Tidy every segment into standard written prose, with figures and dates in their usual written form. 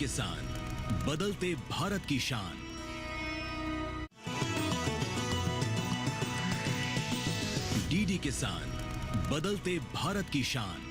किसान, बदलते भारत की शान। डीडी किसान, बदलते भारत की शान।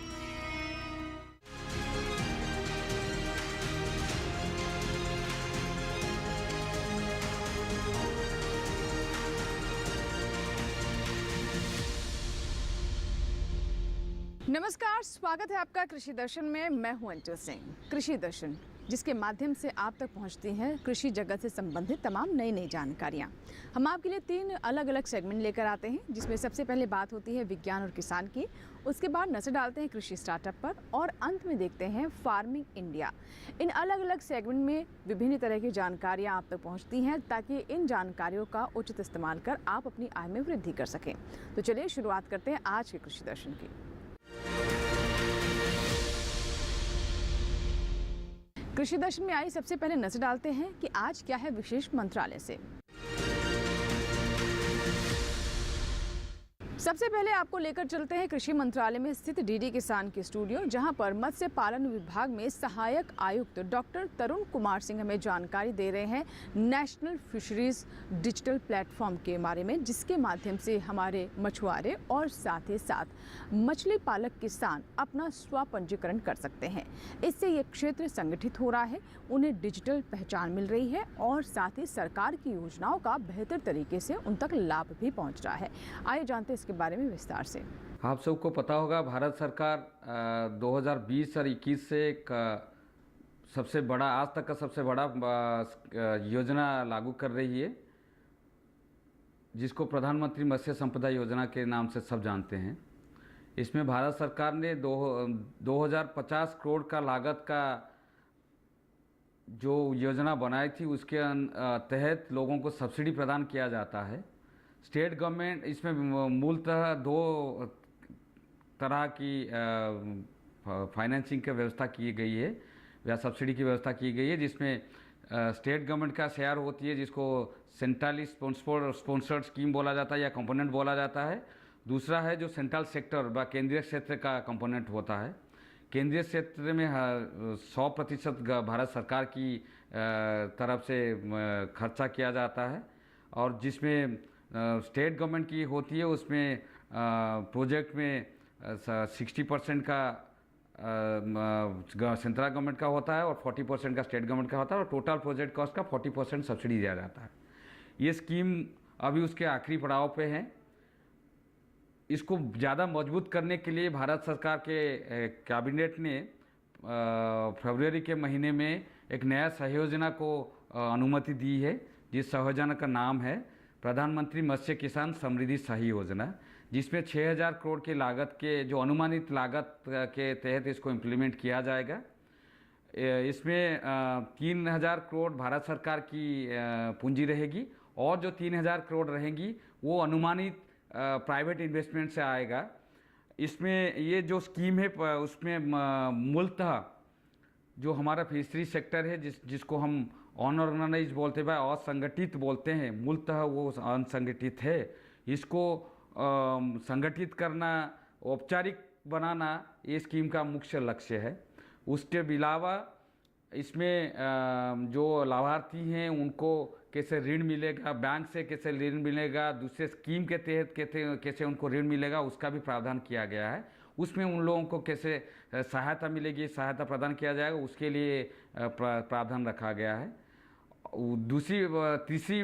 नमस्कार, स्वागत है आपका कृषि दर्शन में। मैं हूं अंचल सिंह। कृषि दर्शन जिसके माध्यम से आप तक पहुंचती हैं कृषि जगत से संबंधित तमाम नई जानकारियां। हम आपके लिए 3 अलग अलग सेगमेंट लेकर आते हैं, जिसमें सबसे पहले बात होती है विज्ञान और किसान की, उसके बाद नजर डालते हैं कृषि स्टार्टअप पर और अंत में देखते हैं फार्मिंग इंडिया। इन अलग अलग सेगमेंट में विभिन्न तरह की जानकारियाँ आप तक पहुँचती हैं ताकि इन जानकारियों का उचित इस्तेमाल कर आप अपनी आय में वृद्धि कर सकें। तो चलिए शुरुआत करते हैं आज के कृषि दर्शन की। कृषि दर्शन में आई सबसे पहले नजर डालते हैं कि आज क्या है विशेष मंत्रालय से। सबसे पहले आपको लेकर चलते हैं कृषि मंत्रालय में स्थित डीडी किसान के स्टूडियो, जहां पर मत्स्य पालन विभाग में सहायक आयुक्त डॉक्टर तरुण कुमार सिंह हमें जानकारी दे रहे हैं नेशनल फिशरीज डिजिटल प्लेटफॉर्म के बारे में, जिसके माध्यम से हमारे मछुआरे और साथ ही साथ मछली पालक किसान अपना स्वपंजीकरण कर सकते हैं। इससे ये क्षेत्र संगठित हो रहा है, उन्हें डिजिटल पहचान मिल रही है और साथ ही सरकार की योजनाओं का बेहतर तरीके से उन तक लाभ भी पहुंच रहा है। आइए जानते हैं इसके बारे में विस्तार से। आप सबको पता होगा, भारत सरकार 2020 और 21 से एक सबसे बड़ा, आज तक का सबसे बड़ा योजना लागू कर रही है, जिसको प्रधानमंत्री मत्स्य संपदा योजना के नाम से सब जानते हैं। इसमें भारत सरकार ने 2050 करोड़ का लागत का जो योजना बनाई थी, उसके तहत लोगों को सब्सिडी प्रदान किया जाता है। स्टेट गवर्नमेंट इसमें मूलतः 2 तरह की फाइनेंसिंग की व्यवस्था की गई है या सब्सिडी की व्यवस्था की गई है, जिसमें स्टेट गवर्नमेंट का शेयर होती है, जिसको सेंट्रली स्पॉन्सर्ड स्कीम बोला जाता है या कंपोनेंट बोला जाता है। दूसरा है जो सेंट्रल सेक्टर व केंद्रीय क्षेत्र का कंपोनेंट होता है। केंद्रीय क्षेत्र में 100% भारत सरकार की तरफ से खर्चा किया जाता है, और जिसमें स्टेट गवर्नमेंट की होती है उसमें प्रोजेक्ट में 60% का सेंट्रल गवर्नमेंट का होता है और 40% का स्टेट गवर्नमेंट का होता है, और टोटल प्रोजेक्ट कॉस्ट का 40% सब्सिडी दिया जाता है। ये स्कीम अभी उसके आखिरी पड़ाव पे है। इसको ज़्यादा मजबूत करने के लिए भारत सरकार के कैबिनेट ने फरवरी के महीने में एक नया सहयोजना को अनुमति दी है, जिस सहयोजना का नाम है प्रधानमंत्री मत्स्य किसान समृद्धि सही योजना, जिसमें 6000 करोड़ की लागत के, जो अनुमानित लागत के तहत इसको इम्प्लीमेंट किया जाएगा। इसमें 3000 करोड़ भारत सरकार की पूंजी रहेगी, और जो 3000 करोड़ रहेंगी वो अनुमानित प्राइवेट इन्वेस्टमेंट से आएगा। इसमें ये जो स्कीम है उसमें मूलतः जो हमारा फिशरी सेक्टर है, जिसको हम अनऑर्गेनाइज बोलते हैं, असंगठित बोलते हैं, मूलतः वो असंगठित है। इसको संगठित करना, औपचारिक बनाना ये स्कीम का मुख्य लक्ष्य है। उसके अलावा इसमें जो लाभार्थी हैं उनको कैसे ऋण मिलेगा, बैंक से कैसे ऋण मिलेगा, दूसरे स्कीम के तहत कैसे उनको ऋण मिलेगा, उसका भी प्रावधान किया गया है। उसमें उन लोगों को कैसे सहायता मिलेगी, सहायता प्रदान किया जाएगा, उसके लिए प्रावधान रखा गया है। तीसरी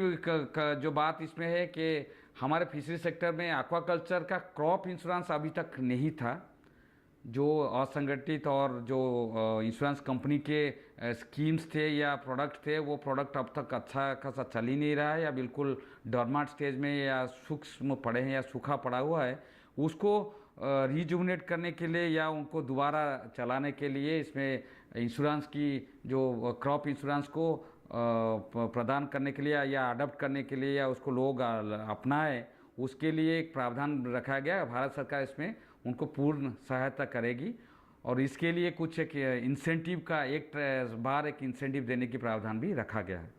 जो बात इसमें है कि हमारे फिशरी सेक्टर में एक्वाकल्चर का क्रॉप इंश्योरेंस अभी तक नहीं था। जो असंगठित और जो इंश्योरेंस कंपनी के स्कीम्स थे या प्रोडक्ट थे, वो प्रोडक्ट अब तक अच्छा खासा चल ही नहीं रहा है, या बिल्कुल डॉर्मेंट स्टेज में या सूक्ष्म पड़े हैं या सूखा पड़ा हुआ है। उसको रिजुवनेट करने के लिए या उनको दोबारा चलाने के लिए इसमें इंश्योरेंस की, जो क्रॉप इंश्योरेंस को प्रदान करने के लिए या अडॉप्ट करने के लिए या उसको लोग अपनाएं, उसके लिए एक प्रावधान रखा गया। भारत सरकार इसमें उनको पूर्ण सहायता करेगी, और इसके लिए कुछ एक इंसेंटिव का एक इंसेंटिव देने की प्रावधान भी रखा गया है।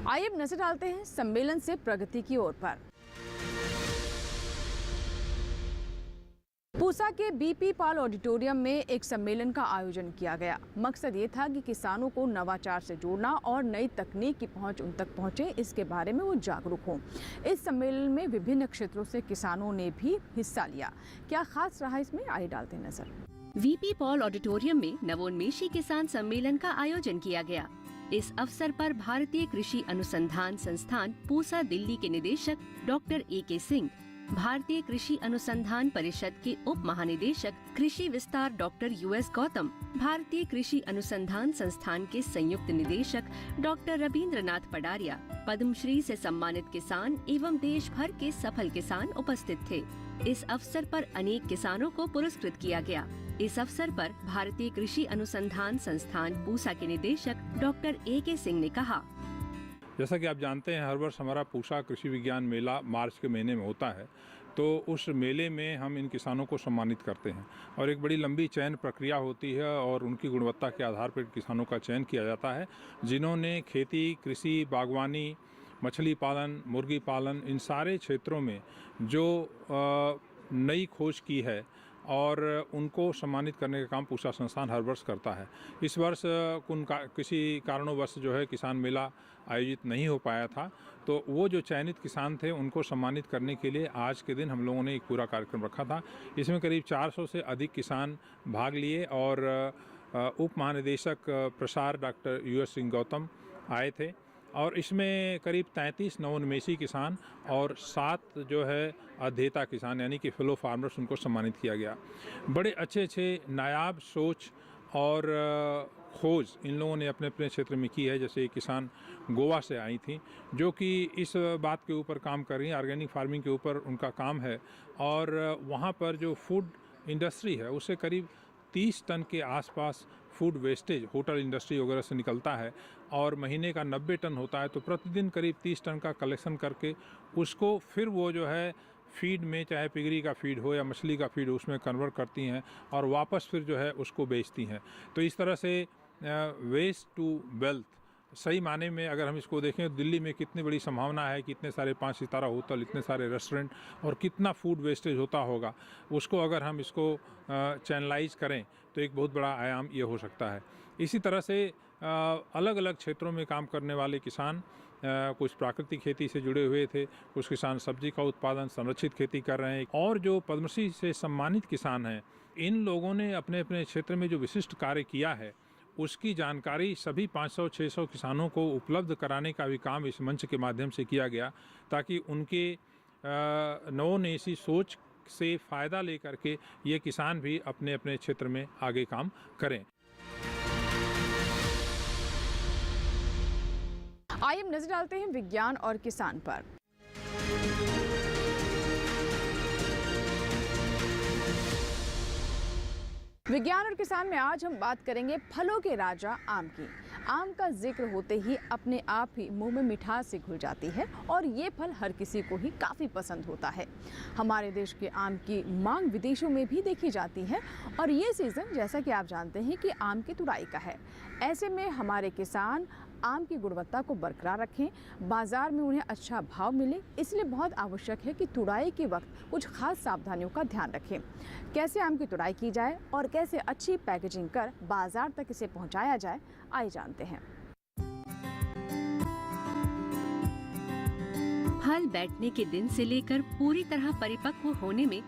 आइए अब नजर डालते हैं सम्मेलन से प्रगति की ओर पर। पूसा के बीपी पॉल ऑडिटोरियम में एक सम्मेलन का आयोजन किया गया। मकसद ये था कि किसानों को नवाचार से जोड़ना और नई तकनीक की पहुंच उन तक पहुंचे, इसके बारे में वो जागरूक हों। इस सम्मेलन में विभिन्न क्षेत्रों से किसानों ने भी हिस्सा लिया। क्या खास रहा इसमें, आइए डालते हैं नजर। वीपी पॉल ऑडिटोरियम में नवोन्मेषी किसान सम्मेलन का आयोजन किया गया। इस अवसर पर भारतीय कृषि अनुसंधान संस्थान पूसा दिल्ली के निदेशक डॉक्टर AK सिंह, भारतीय कृषि अनुसंधान परिषद के उप महानिदेशक कृषि विस्तार डॉक्टर US गौतम, भारतीय कृषि अनुसंधान संस्थान के संयुक्त निदेशक डॉक्टर रविंद्रनाथ पडारिया, पद्मश्री से सम्मानित किसान एवं देश भर के सफल किसान उपस्थित थे। इस अवसर पर अनेक किसानों को पुरस्कृत किया गया। इस अवसर पर भारतीय कृषि अनुसंधान संस्थान पूसा के निदेशक डॉक्टर AK सिंह ने कहा, जैसा कि आप जानते हैं, हर वर्ष हमारा पूसा कृषि विज्ञान मेला मार्च के महीने में होता है। तो उस मेले में हम इन किसानों को सम्मानित करते हैं और एक बड़ी लंबी चयन प्रक्रिया होती है और उनकी गुणवत्ता के आधार पर किसानों का चयन किया जाता है, जिन्होंने खेती, कृषि, बागवानी, मछली पालन, मुर्गी पालन, इन सारे क्षेत्रों में जो नई खोज की है और उनको सम्मानित करने का काम पूसा संस्थान हर वर्ष करता है। इस वर्ष किसी कारणों जो है किसान मेला आयोजित नहीं हो पाया था, तो वो जो चयनित किसान थे उनको सम्मानित करने के लिए आज के दिन हम लोगों ने एक पूरा कार्यक्रम रखा था। इसमें करीब 400 से अधिक किसान भाग लिए और उप महानिदेशक प्रसार डॉक्टर US सिंह गौतम आए थे और इसमें करीब 33 नवोन्मेषी किसान और 7 जो है अध्येता किसान यानी कि फेलो फार्मर्स, उनको सम्मानित किया गया। बड़े अच्छे नायाब सोच और खोज इन लोगों ने अपने अपने क्षेत्र में की है। जैसे किसान गोवा से आई थी जो कि इस बात के ऊपर काम कर रही हैं, ऑर्गेनिक फार्मिंग के ऊपर उनका काम है और वहाँ पर जो फूड इंडस्ट्री है उससे करीब 30 टन के आसपास फूड वेस्टेज होटल इंडस्ट्री वगैरह से निकलता है और महीने का 90 टन होता है। तो प्रतिदिन करीब 30 टन का कलेक्शन करके उसको फिर वो जो है फीड में, चाहे पिगरी का फीड हो या मछली का फीड हो, उसमें कन्वर्ट करती हैं और वापस फिर जो है उसको बेचती हैं। तो इस तरह से वेस्ट टू वेल्थ, सही माने में अगर हम इसको देखें, दिल्ली में कितनी बड़ी संभावना है कि इतने सारे 5 सितारा होटल, इतने सारे रेस्टोरेंट और कितना फूड वेस्टेज होता होगा, उसको अगर हम इसको चैनलाइज करें तो एक बहुत बड़ा आयाम ये हो सकता है। इसी तरह से अलग अलग क्षेत्रों में काम करने वाले किसान, कुछ प्राकृतिक खेती से जुड़े हुए थे, कुछ किसान सब्जी का उत्पादन, संरक्षित खेती कर रहे हैं और जो पद्मश्री से सम्मानित किसान हैं, इन लोगों ने अपने अपने क्षेत्र में जो विशिष्ट कार्य किया है उसकी जानकारी सभी 500-600 किसानों को उपलब्ध कराने का भी काम इस मंच के माध्यम से किया गया, ताकि उनके नवोन्मेषी सोच से फ़ायदा लेकर के ये किसान भी अपने अपने क्षेत्र में आगे काम करें। आइए नजर डालते हैं विज्ञान और किसान पर। विज्ञान और किसान में आज हम बात करेंगे फलों के राजा आम की। आम का जिक्र होते ही अपने आप ही मुंह में मिठास सी घुल जाती है और ये फल हर किसी को ही काफ़ी पसंद होता है। हमारे देश के आम की मांग विदेशों में भी देखी जाती है और ये सीज़न, जैसा कि आप जानते हैं, कि आम की तुड़ाई का है। ऐसे में हमारे किसान आम की गुणवत्ता को बरकरार रखें, बाजार में उन्हें अच्छा भाव मिले, इसलिए बहुत आवश्यक है कि तुड़ाई के वक्त कुछ खास सावधानियों का ध्यान रखें। कैसे आम की तुड़ाई की जाए और कैसे अच्छी पैकेजिंग कर बाजार तक इसे पहुंचाया जाए, आइए जानते हैं। फल बैठने के दिन से लेकर पूरी तरह परिपक्व होने में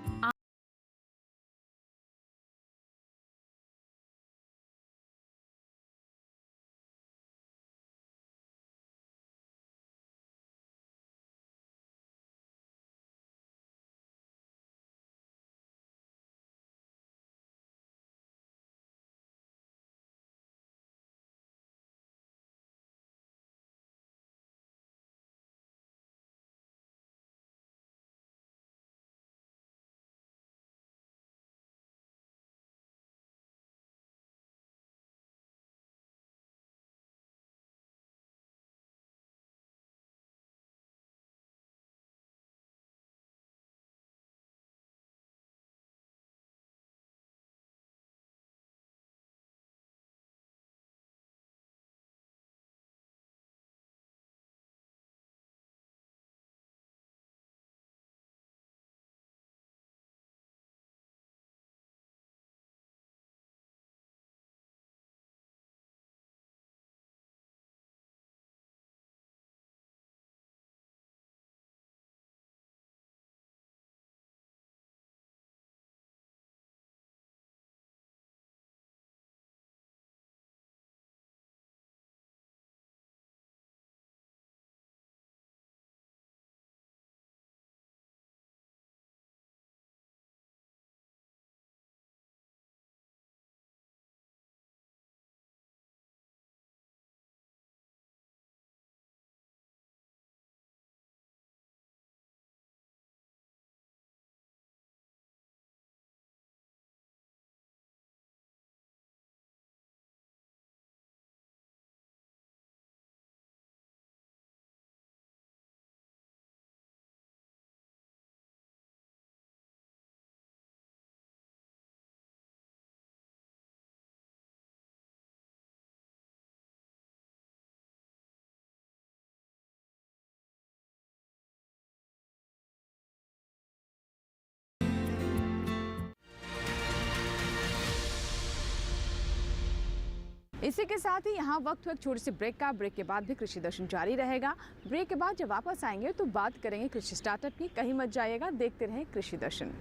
इसी के साथ ही यहाँ वक्त हुआ एक छोटी सी ब्रेक का। ब्रेक के बाद भी कृषि दर्शन जारी रहेगा। ब्रेक के बाद जब वापस आएंगे तो बात करेंगे कृषि स्टार्टअप की। कहीं मत जाइएगा, देखते रहें कृषि दर्शन।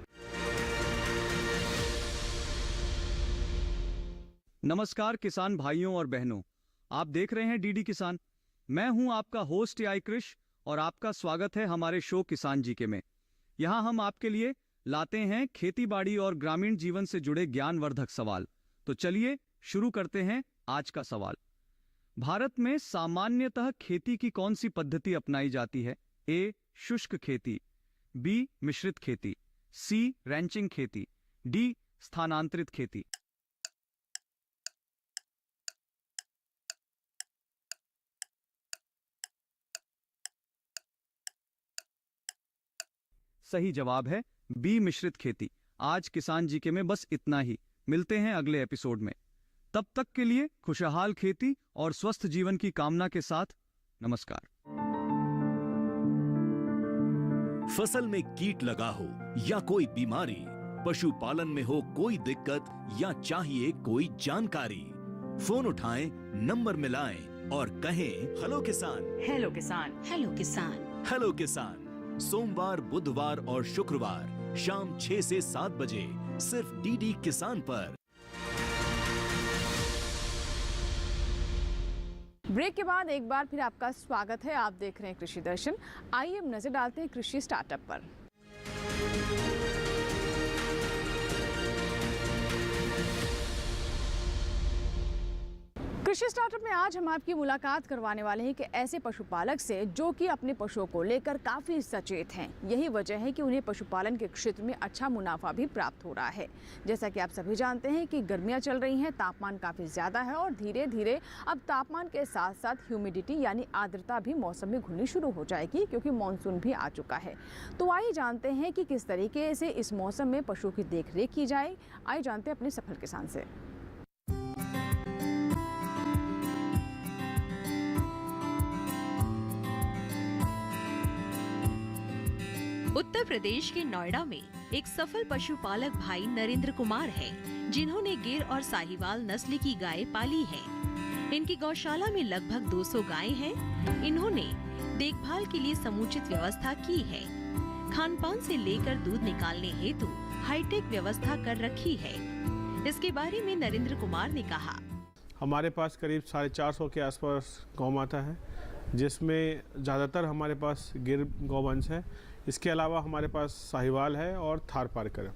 नमस्कार किसान भाइयों और बहनों, आप देख रहे हैं डीडी किसान। मैं हूं आपका होस्ट आई कृष और आपका स्वागत है हमारे शो किसान जी के में। यहां हम आपके लिए लाते हैं खेती बाड़ी और ग्रामीण जीवन से जुड़े ज्ञानवर्धक सवाल। तो चलिए शुरू करते हैं आज का सवाल। भारत में सामान्यतः खेती की कौन सी पद्धति अपनाई जाती है? ए शुष्क खेती, बी मिश्रित खेती, सी रैंचिंग खेती, डी स्थानांतरित खेती। सही जवाब है बी मिश्रित खेती। आज किसान जी के में बस इतना ही। मिलते हैं अगले एपिसोड में। तब तक के लिए खुशहाल खेती और स्वस्थ जीवन की कामना के साथ नमस्कार। फसल में कीट लगा हो या कोई बीमारी, पशुपालन में हो कोई दिक्कत या चाहिए कोई जानकारी, फोन उठाएं, नंबर मिलाएं और कहें हेलो किसान। हेलो किसान, हेलो किसान, हेलो किसान। सोमवार, बुधवार और शुक्रवार शाम 6 से 7 बजे सिर्फ डीडी किसान पर। ब्रेक के बाद एक बार फिर आपका स्वागत है। आप देख रहे हैं कृषि दर्शन। आइए अब नजर डालते हैं कृषि स्टार्टअप पर। कृषि स्टार्टअप में आज हम आपकी मुलाकात करवाने वाले हैं कि ऐसे पशुपालक से जो कि अपने पशुओं को लेकर काफ़ी सचेत हैं। यही वजह है कि उन्हें पशुपालन के क्षेत्र में अच्छा मुनाफा भी प्राप्त हो रहा है। जैसा कि आप सभी जानते हैं कि गर्मियां चल रही हैं, तापमान काफ़ी ज़्यादा है और धीरे धीरे अब तापमान के साथ साथ ह्यूमिडिटी यानी आर्द्रता भी मौसम में घुलनी शुरू हो जाएगी, क्योंकि मानसून भी आ चुका है। तो आइए जानते हैं कि किस तरीके से इस मौसम में पशुओं की देखरेख की जाए। आइए जानते हैं अपने सफल किसान से। उत्तर प्रदेश के नोएडा में एक सफल पशुपालक भाई नरेंद्र कुमार हैं, जिन्होंने गिर और साहिवाल नस्ल की गाय पाली है। इनकी गौशाला में लगभग 200 गायें हैं। इन्होंने देखभाल के लिए समुचित व्यवस्था की है। खानपान से लेकर दूध निकालने हेतु हाईटेक व्यवस्था कर रखी है। इसके बारे में नरेंद्र कुमार ने कहा, हमारे पास करीब 450 के आसपास गौ माता है, जिसमें ज़्यादातर हमारे पास गिर गौवंश है। इसके अलावा हमारे पास साहिवाल है और थार पारकर है।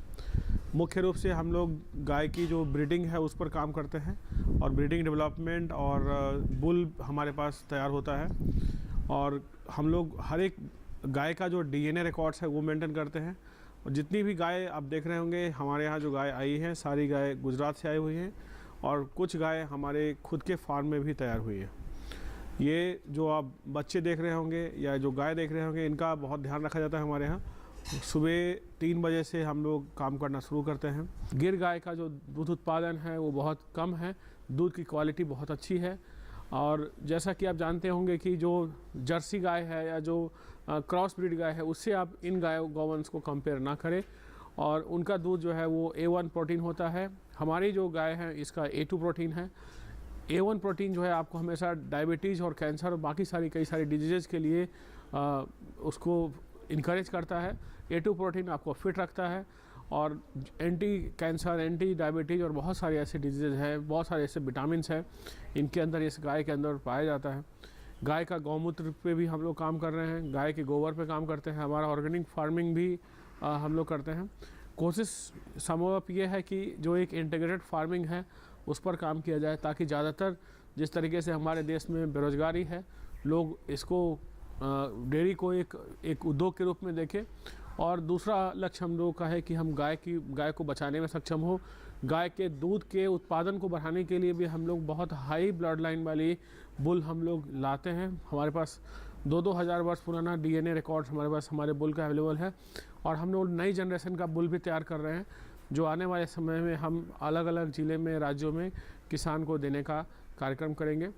मुख्य रूप से हम लोग गाय की जो ब्रीडिंग है उस पर काम करते हैं और ब्रीडिंग डेवलपमेंट और बुल हमारे पास तैयार होता है। और हम लोग हर एक गाय का जो डीएनए रिकॉर्ड्स है वो मेंटेन करते हैं। और जितनी भी गाय आप देख रहे होंगे हमारे यहाँ जो गाय आई हैं, सारी गाय गुजरात से आई हुई हैं और कुछ गाय हमारे खुद के फार्म में भी तैयार हुई हैं। ये जो आप बच्चे देख रहे होंगे या जो गाय देख रहे होंगे, इनका बहुत ध्यान रखा जाता है हमारे यहाँ। सुबह 3 बजे से हम लोग काम करना शुरू करते हैं। गिर गाय का जो दूध उत्पादन है वो बहुत कम है, दूध की क्वालिटी बहुत अच्छी है। और जैसा कि आप जानते होंगे कि जो जर्सी गाय है या जो क्रॉस ब्रीड गाय है, उससे आप इन गौवंश को कंपेयर ना करें। और उनका दूध जो है वो A1 प्रोटीन होता है। हमारी जो गाय है इसका A2 प्रोटीन है। A1 प्रोटीन जो है आपको हमेशा डायबिटीज़ और कैंसर और बाकी कई सारी डिजीज़ के लिए उसको इनकरेज करता है। A2 प्रोटीन आपको फिट रखता है और एंटी कैंसर, एंटी डायबिटीज़ और बहुत सारे ऐसे डिजीज़ हैं, बहुत सारे ऐसे विटामिन्स हैं इनके अंदर, इस गाय के अंदर पाया जाता है। गाय का गौमूत्र पे भी हम लोग काम कर रहे हैं, गाय के गोबर पे काम करते हैं। हमारा ऑर्गेनिक फार्मिंग भी हम लोग करते हैं। कोशिश समूह ये है कि जो एक इंटीग्रेटेड फार्मिंग है उस पर काम किया जाए, ताकि ज़्यादातर जिस तरीके से हमारे देश में बेरोज़गारी है, लोग इसको डेयरी को एक उद्योग के रूप में देखें। और दूसरा लक्ष्य हम लोगों का है कि हम गाय को बचाने में सक्षम हो। गाय के दूध के उत्पादन को बढ़ाने के लिए भी हम लोग बहुत हाई ब्लड लाइन वाली बुल हम लोग लाते हैं। हमारे पास 2-2 हज़ार वर्ष पुराना डीएनए रिकॉर्ड हमारे पास हमारे बुल का अवेलेबल है। और हम लोग नई जनरेशन का बुल भी तैयार कर रहे हैं, जो आने वाले समय में हम अलग अलग ज़िले में, राज्यों में किसान को देने का कार्यक्रम करेंगे।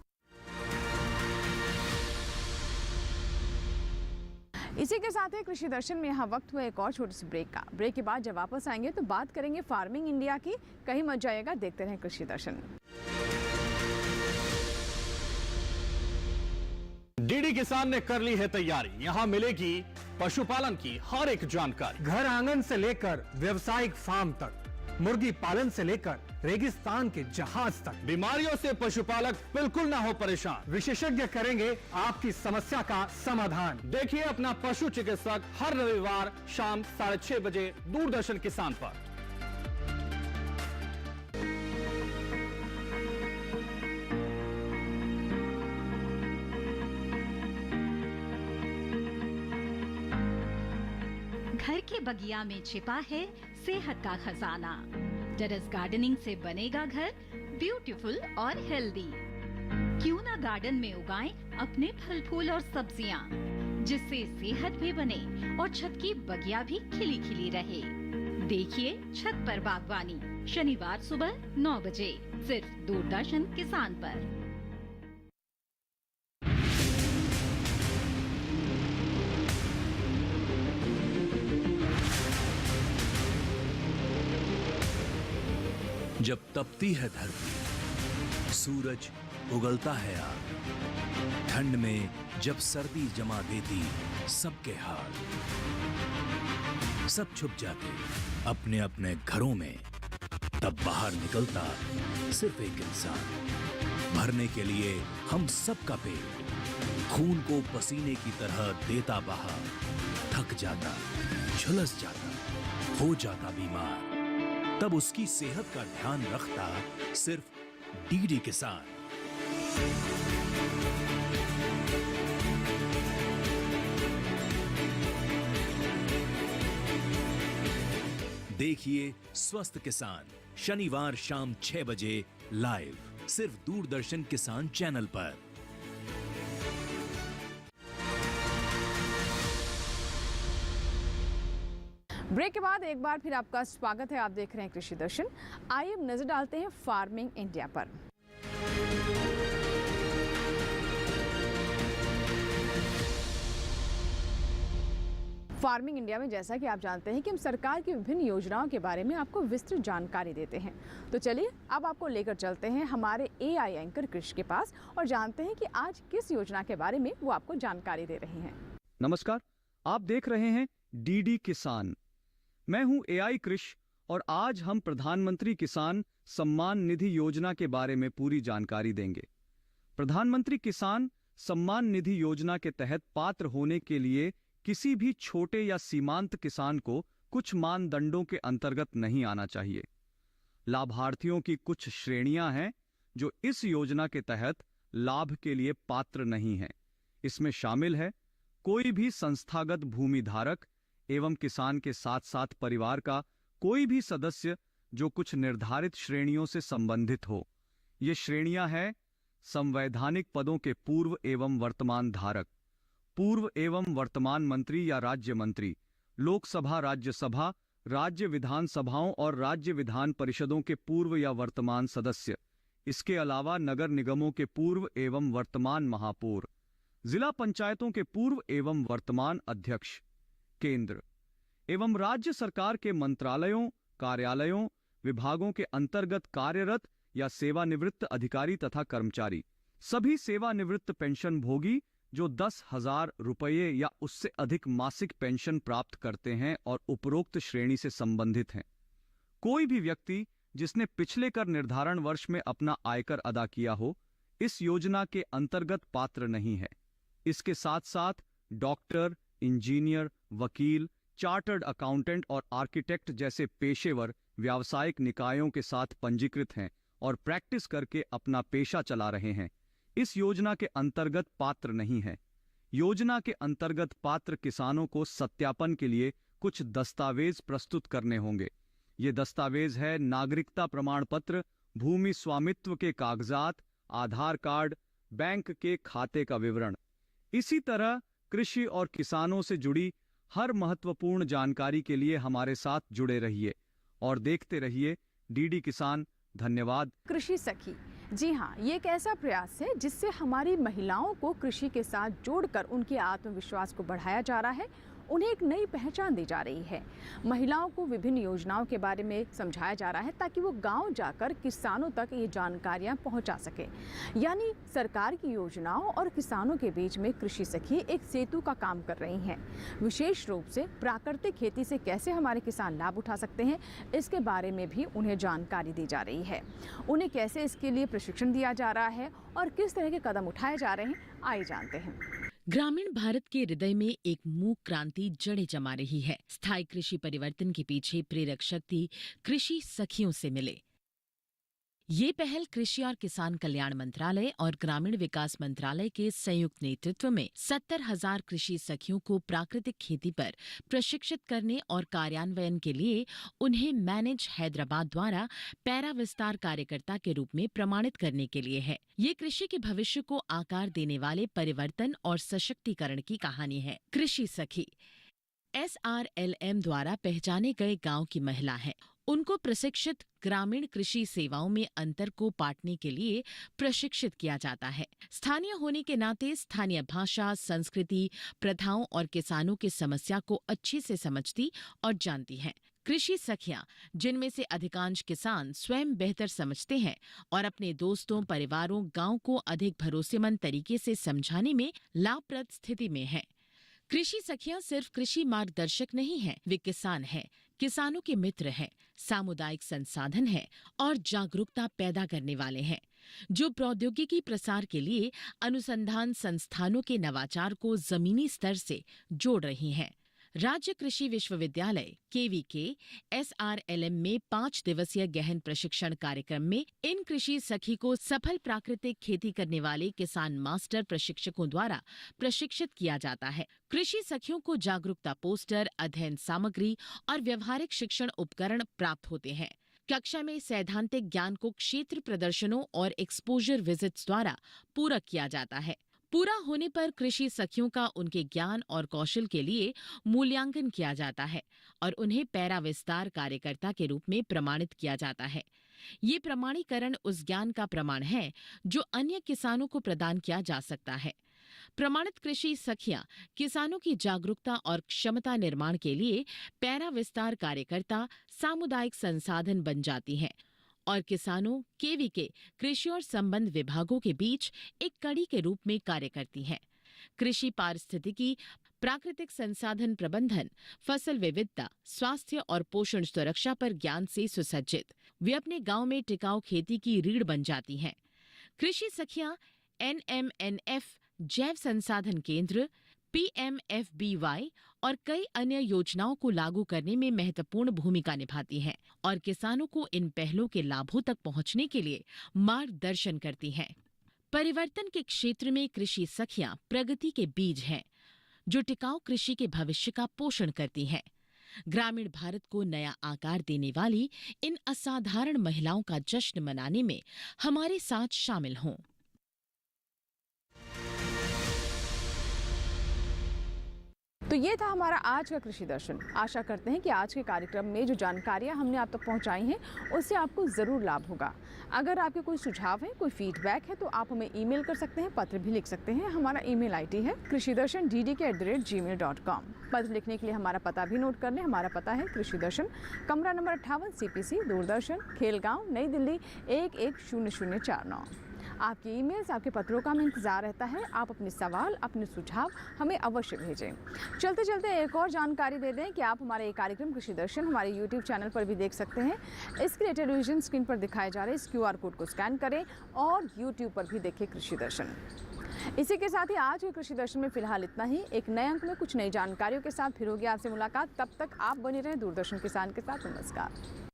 इसी के साथ ही कृषि दर्शन में यहाँ वक्त हुआ एक और छोटे से ब्रेक का। ब्रेक के बाद जब वापस आएंगे तो बात करेंगे फार्मिंग इंडिया की। कहीं मत जाइएगा, देखते रहें कृषि दर्शन। डीडी किसान ने कर ली है तैयारी। यहाँ मिलेगी पशुपालन की हर एक जानकारी, घर आंगन से लेकर व्यवसायिक फार्म तक, मुर्गी पालन से लेकर रेगिस्तान के जहाज तक। बीमारियों से पशुपालक बिल्कुल ना हो परेशान। विशेषज्ञ करेंगे आपकी समस्या का समाधान। देखिए अपना पशु चिकित्सक हर रविवार शाम 6:30 बजे दूरदर्शन किसान पर। घर के बगिया में छिपा है सेहत का खजाना। टेरेस गार्डनिंग से बनेगा घर ब्यूटीफुल और हेल्दी। क्यों ना गार्डन में उगाएं अपने फल फूल और सब्जियां, जिससे सेहत भी बने और छत की बगिया भी खिली खिली रहे। देखिए छत पर बागवानी, शनिवार सुबह 9 बजे सिर्फ दूरदर्शन किसान पर। जब तपती है धरती, सूरज उगलता है आग, ठंड में जब सर्दी जमा देती सबके हाल, सब छुप जाते अपने अपने घरों में, तब बाहर निकलता सिर्फ एक इंसान, भरने के लिए हम सबका पेट, खून को पसीने की तरह देता बहा, थक जाता, झुलस जाता, हो जाता बीमार, तब उसकी सेहत का ध्यान रखता सिर्फ डीडी किसान। देखिए स्वस्थ किसान शनिवार शाम 6 बजे लाइव सिर्फ दूरदर्शन किसान चैनल पर। ब्रेक के बाद एक बार फिर आपका स्वागत है। आप देख रहे हैं कृषि दर्शन। आइए अब नजर डालते हैं फार्मिंग इंडिया पर। फार्मिंग इंडिया में जैसा कि आप जानते हैं कि हम सरकार की विभिन्न योजनाओं के बारे में आपको विस्तृत जानकारी देते हैं। तो चलिए अब आपको लेकर चलते हैं हमारे एआई एंकर कृषि के पास और जानते हैं कि आज किस योजना के बारे में वो आपको जानकारी दे रहे हैं। नमस्कार, आप देख रहे हैं डीडी किसान। मैं हूं एआई कृष और आज हम प्रधानमंत्री किसान सम्मान निधि योजना के बारे में पूरी जानकारी देंगे। प्रधानमंत्री किसान सम्मान निधि योजना के तहत पात्र होने के लिए किसी भी छोटे या सीमांत किसान को कुछ मानदंडों के अंतर्गत नहीं आना चाहिए। लाभार्थियों की कुछ श्रेणियां हैं जो इस योजना के तहत लाभ के लिए पात्र नहीं हैं। इसमें शामिल है कोई भी संस्थागत भूमि धारक एवं किसान के साथ साथ परिवार का कोई भी सदस्य जो कुछ निर्धारित श्रेणियों से संबंधित हो। ये श्रेणियां हैं संवैधानिक पदों के पूर्व एवं वर्तमान धारक, पूर्व एवं वर्तमान मंत्री या राज्य मंत्री, लोकसभा, राज्यसभा, राज्य विधानसभाओं और राज्य विधान परिषदों के पूर्व या वर्तमान सदस्य। इसके अलावा नगर निगमों के पूर्व एवं वर्तमान महापौर, जिला पंचायतों के पूर्व एवं वर्तमान अध्यक्ष, केंद्र एवं राज्य सरकार के मंत्रालयों, कार्यालयों, विभागों के अंतर्गत कार्यरत या सेवानिवृत्त अधिकारी तथा कर्मचारी, सभी सेवानिवृत्त पेंशन भोगी जो 10,000 रुपये या उससे अधिक मासिक पेंशन प्राप्त करते हैं और उपरोक्त श्रेणी से संबंधित हैं। कोई भी व्यक्ति जिसने पिछले कर निर्धारण वर्ष में अपना आयकर अदा किया हो, इस योजना के अंतर्गत पात्र नहीं है। इसके साथ साथ डॉक्टर, इंजीनियर, वकील, चार्टर्ड अकाउंटेंट और आर्किटेक्ट जैसे पेशेवर व्यावसायिक निकायों के साथ पंजीकृत हैं और प्रैक्टिस करके अपना पेशा चला रहे हैं, इस योजना के अंतर्गत पात्र नहीं है। योजना के अंतर्गत पात्र किसानों को सत्यापन के लिए कुछ दस्तावेज प्रस्तुत करने होंगे। ये दस्तावेज है नागरिकता प्रमाण पत्र, भूमि स्वामित्व के कागजात, आधार कार्ड, बैंक के खाते का विवरण। इसी तरह कृषि और किसानों से जुड़ी हर महत्वपूर्ण जानकारी के लिए हमारे साथ जुड़े रहिए और देखते रहिए डीडी किसान। धन्यवाद। कृषि सखी, जी हाँ, ये एक ऐसा प्रयास है जिससे हमारी महिलाओं को कृषि के साथ जोड़कर उनके आत्मविश्वास को बढ़ाया जा रहा है उन्हें एक नई पहचान दी जा रही है। महिलाओं को विभिन्न योजनाओं के बारे में समझाया जा रहा है ताकि वो गांव जाकर किसानों तक ये जानकारियां पहुंचा सके। यानी सरकार की योजनाओं और किसानों के बीच में कृषि सखी एक सेतु का काम कर रही हैं। विशेष रूप से प्राकृतिक खेती से कैसे हमारे किसान लाभ उठा सकते हैं, इसके बारे में भी उन्हें जानकारी दी जा रही है। उन्हें कैसे इसके लिए प्रशिक्षण दिया जा रहा है और किस तरह के कदम उठाए जा रहे हैं, आइए जानते हैं। ग्रामीण भारत के हृदय में एक मूक क्रांति जड़ें जमा रही है। स्थायी कृषि परिवर्तन के पीछे प्रेरक शक्ति कृषि सखियों से मिले। ये पहल कृषि और किसान कल्याण मंत्रालय और ग्रामीण विकास मंत्रालय के संयुक्त नेतृत्व में 70,000 कृषि सखियों को प्राकृतिक खेती पर प्रशिक्षित करने और कार्यान्वयन के लिए उन्हें मैनेज हैदराबाद द्वारा पैरा विस्तार कार्यकर्ता के रूप में प्रमाणित करने के लिए है। ये कृषि के भविष्य को आकार देने वाले परिवर्तन और सशक्तिकरण की कहानी है। कृषि सखी SRLM द्वारा पहचाने गए गांव की महिला है। उनको प्रशिक्षित ग्रामीण कृषि सेवाओं में अंतर को पाटने के लिए प्रशिक्षित किया जाता है। स्थानीय होने के नाते स्थानीय भाषा, संस्कृति, प्रथाओं और किसानों की समस्या को अच्छे से समझती और जानती हैं। कृषि सखियां, जिनमें से अधिकांश किसान स्वयं बेहतर समझते हैं और अपने दोस्तों, परिवारों, गांव को अधिक भरोसेमंद तरीके से समझाने में लाभप्रद स्थिति में हैं। कृषि सखियां सिर्फ कृषि मार्गदर्शक नहीं हैं, वे किसान हैं, किसानों के मित्र हैं, सामुदायिक संसाधन है और जागरूकता पैदा करने वाले हैं, जो प्रौद्योगिकी प्रसार के लिए अनुसंधान संस्थानों के नवाचार को जमीनी स्तर से जोड़ रही हैं। राज्य कृषि विश्वविद्यालय KVK SRLM में 5 दिवसीय गहन प्रशिक्षण कार्यक्रम में इन कृषि सखी को सफल प्राकृतिक खेती करने वाले किसान मास्टर प्रशिक्षकों द्वारा प्रशिक्षित किया जाता है। कृषि सखियों को जागरूकता पोस्टर, अध्ययन सामग्री और व्यवहारिक शिक्षण उपकरण प्राप्त होते हैं। कक्षा में सैद्धांतिक ज्ञान को क्षेत्र प्रदर्शनों और एक्सपोजर विजिट्स द्वारा पूरक किया जाता है। पूरा होने पर कृषि सखियों का उनके ज्ञान और कौशल के लिए मूल्यांकन किया जाता है और उन्हें पैरा विस्तार कार्यकर्ता के रूप में प्रमाणित किया जाता है। ये प्रमाणीकरण उस ज्ञान का प्रमाण है जो अन्य किसानों को प्रदान किया जा सकता है। प्रमाणित कृषि सखियां किसानों की जागरूकता और क्षमता निर्माण के लिए पैरा विस्तार कार्यकर्ता, सामुदायिक संसाधन बन जाती हैं और किसानों, KVK कृषि और संबंध विभागों के बीच एक कड़ी के रूप में कार्य करती हैं। कृषि पारिस्थितिकी, प्राकृतिक संसाधन प्रबंधन, फसल विविधता, स्वास्थ्य और पोषण सुरक्षा पर ज्ञान से सुसज्जित वे अपने गांव में टिकाऊ खेती की रीढ़ बन जाती हैं। कृषि सखियां NMNF जैव संसाधन केंद्र, PMFBY और कई अन्य योजनाओं को लागू करने में महत्वपूर्ण भूमिका निभाती हैं और किसानों को इन पहलों के लाभों तक पहुंचने के लिए मार्गदर्शन करती हैं। परिवर्तन के क्षेत्र में कृषि सखियां प्रगति के बीज हैं, जो टिकाऊ कृषि के भविष्य का पोषण करती हैं। ग्रामीण भारत को नया आकार देने वाली इन असाधारण महिलाओं का जश्न मनाने में हमारे साथ शामिल हों। तो ये था हमारा आज का कृषि दर्शन। आशा करते हैं कि आज के कार्यक्रम में जो जानकारियां हमने आप तक पहुंचाई हैं उससे आपको ज़रूर लाभ होगा। अगर आपके कोई सुझाव है, कोई फीडबैक है तो आप हमें ईमेल कर सकते हैं, पत्र भी लिख सकते हैं। हमारा ईमेल ID है krishidarshan@gmail.com। पत्र लिखने के लिए हमारा पता भी नोट कर लें। हमारा पता है कृषि दर्शन, कमरा नंबर 58, CPC, दूरदर्शन, खेलगांव, नई दिल्ली 110049। आपके ईमेल्स, आपके पत्रों का हमें इंतज़ार रहता है। आप अपने सवाल, अपने सुझाव हमें अवश्य भेजें। चलते चलते एक और जानकारी दे दें कि आप हमारे ये कार्यक्रम कृषि दर्शन हमारे YouTube चैनल पर भी देख सकते हैं। इसके लिए टेलीविजन स्क्रीन पर दिखाए जा रहे इस QR कोड को स्कैन करें और YouTube पर भी देखें कृषि दर्शन। इसी के साथ ही आज के कृषि दर्शन में फिलहाल इतना ही। एक नए अंक में कुछ नई जानकारियों के साथ फिर होगी आपसे मुलाकात। तब तक आप बने रहें दूरदर्शन किसान के साथ। नमस्कार।